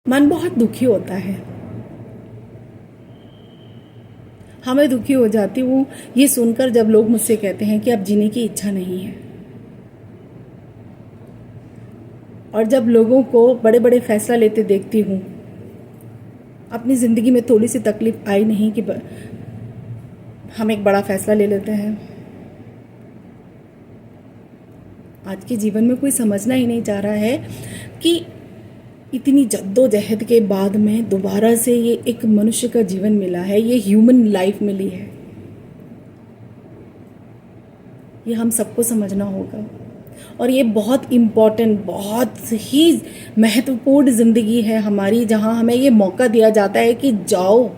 मन बहुत दुखी होता है। मैं दुखी हो जाती हूँ ये सुनकर जब लोग मुझसे कहते हैं कि अब जीने की इच्छा नहीं है, और जब लोगों को बड़े बड़े फैसला लेते देखती हूँ। अपनी ज़िंदगी में थोड़ी सी तकलीफ आई नहीं कि हम एक बड़ा फैसला ले लेते हैं। आज के जीवन में कोई समझना ही नहीं चाह रहा है कि इतनी जद्दोजहद के बाद में दोबारा से ये एक मनुष्य का जीवन मिला है, ये ह्यूमन लाइफ मिली है। ये हम सबको समझना होगा, और ये बहुत इम्पॉर्टेंट, बहुत ही महत्वपूर्ण ज़िंदगी है हमारी, जहाँ हमें ये मौका दिया जाता है कि जाओ।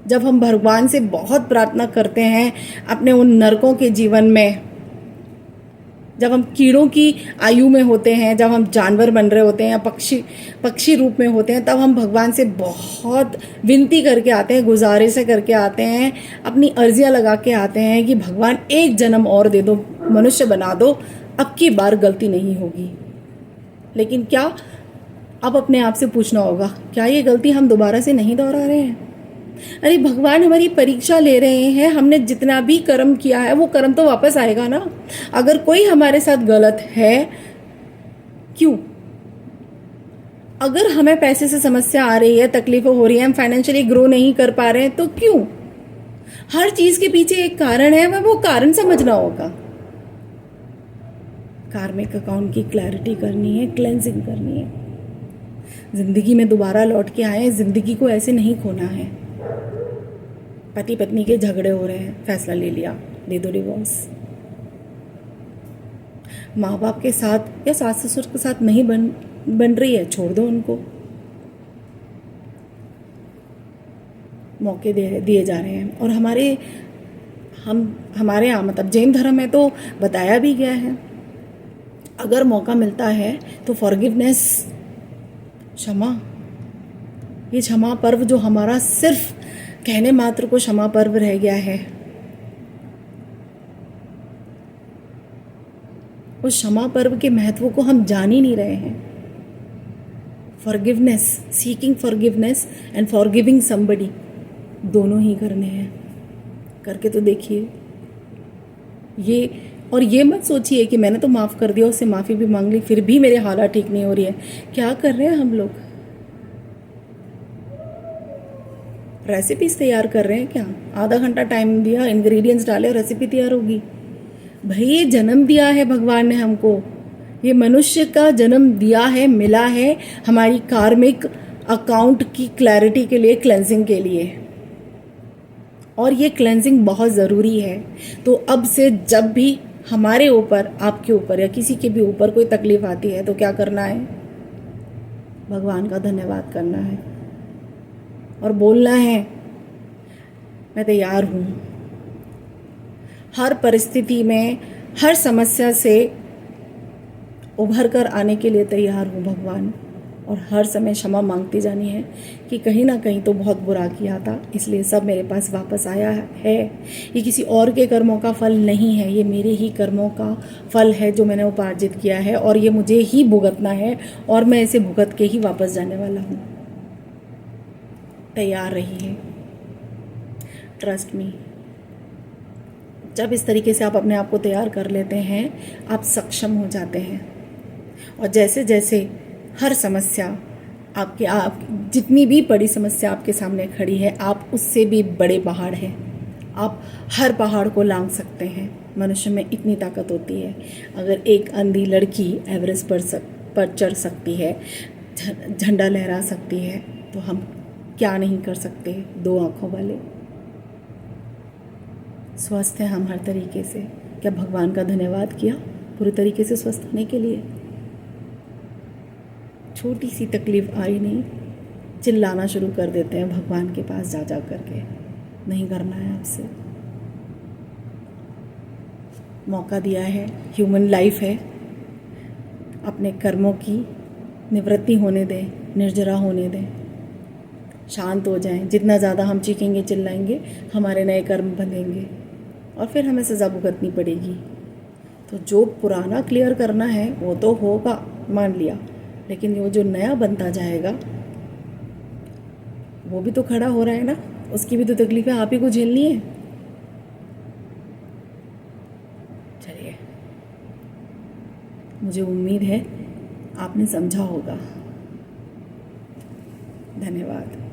जब हम भगवान से बहुत प्रार्थना करते हैं अपने उन नरकों के जीवन में, जब हम कीड़ों की आयु में होते हैं, जब हम जानवर बन रहे होते हैं या पक्षी रूप में होते हैं, तब हम भगवान से बहुत विनती करके आते हैं, गुजारिशें करके आते हैं, अपनी अर्जियां लगा के आते हैं कि भगवान एक जन्म और दे दो, मनुष्य बना दो, अब की बार गलती नहीं होगी। लेकिन क्या अब अपने आप से पूछना होगा, क्या ये गलती हम दोबारा से नहीं दोहरा रहे हैं? अरे भगवान हमारी परीक्षा ले रहे हैं। हमने जितना भी कर्म किया है वो कर्म तो वापस आएगा ना। अगर कोई हमारे साथ गलत है, क्यों? अगर हमें पैसे से समस्या आ रही है, तकलीफें हो रही है, हम फाइनेंशियली ग्रो नहीं कर पा रहे हैं, तो क्यों? हर चीज के पीछे एक कारण है, हमें वो कारण समझना होगा। कार्मिक अकाउंट की क्लैरिटी करनी है, क्लेंजिंग करनी है। जिंदगी में दोबारा लौट के आए, जिंदगी को ऐसे नहीं खोना है। पति पत्नी के झगड़े हो रहे हैं, फैसला ले लिया, दे दो डिवोर्स। माँ बाप के साथ या सास ससुर के साथ नहीं बन रही है, छोड़ दो उनको। मौके दिए जा रहे हैं, और हमारे यहाँ मतलब जैन धर्म में तो बताया भी गया है, अगर मौका मिलता है तो फॉरगिवनेस, क्षमा, ये क्षमा पर्व जो हमारा सिर्फ कहने मात्र को क्षमा पर्व रह गया है, उस क्षमा पर्व के महत्व को हम जान ही नहीं रहे हैं। Forgiveness, seeking forgiveness and forgiving somebody, दोनों ही करने हैं। करके तो देखिए ये, और ये मत सोचिए कि मैंने तो माफ़ कर दिया, उससे माफ़ी भी मांग ली, फिर भी मेरे हालात ठीक नहीं हो रही है। क्या कर रहे हैं हम लोग? रेसिपीज तैयार कर रहे हैं क्या? आधा घंटा टाइम दिया, इंग्रेडिएंट्स डाले और रेसिपी तैयार होगी। भाई ये जन्म दिया है भगवान ने हमको, ये मनुष्य का जन्म दिया है, मिला है हमारी कार्मिक अकाउंट की क्लैरिटी के लिए, क्लेंजिंग के लिए, और ये क्लेंजिंग बहुत ज़रूरी है। तो अब से जब भी हमारे ऊपर, आपके ऊपर या किसी के भी ऊपर कोई तकलीफ आती है, तो क्या करना है? भगवान का धन्यवाद करना है और बोलना है, मैं तैयार हूँ। हर परिस्थिति में, हर समस्या से उभर कर आने के लिए तैयार हूँ भगवान, और हर समय क्षमा मांगती जानी है कि कहीं ना कहीं तो बहुत बुरा किया था, इसलिए सब मेरे पास वापस आया है। ये किसी और के कर्मों का फल नहीं है, ये मेरे ही कर्मों का फल है जो मैंने उपार्जित किया है, और ये मुझे ही भुगतना है, और मैं इसे भुगत के ही वापस जाने वाला हूँ। तैयार रहिए, ट्रस्ट मी। जब इस तरीके से आप अपने आप को तैयार कर लेते हैं, आप सक्षम हो जाते हैं, और जैसे जैसे हर समस्या आप जितनी भी बड़ी समस्या आपके सामने खड़ी है, आप उससे भी बड़े पहाड़ हैं, आप हर पहाड़ को लांघ सकते हैं। मनुष्य में इतनी ताकत होती है। अगर एक अंधी लड़की एवरेस्ट पर चढ़ सकती है, झंडा लहरा सकती है, तो हम क्या नहीं कर सकते? दो आँखों वाले स्वस्थ हैं हम हर तरीके से। क्या भगवान का धन्यवाद किया पूरी तरीके से स्वस्थ होने के लिए? छोटी सी तकलीफ आई नहीं, चिल्लाना शुरू कर देते हैं भगवान के पास जा करके। नहीं करना है आपसे। मौका दिया है, ह्यूमन लाइफ है, अपने कर्मों की निवृत्ति होने दें, निर्जरा होने दें, शांत हो जाएं। जितना ज़्यादा हम चीखेंगे, चिल्लाएंगे, हमारे नए कर्म बंधेंगे, और फिर हमें सज़ा भुगतनी पड़ेगी। तो जो पुराना क्लियर करना है वो तो होगा, मान लिया, लेकिन वो जो नया बनता जाएगा वो भी तो खड़ा हो रहा है ना, उसकी भी तो तकलीफ़ें आप ही को झेलनी है। चलिए, मुझे उम्मीद है आपने समझा होगा। धन्यवाद।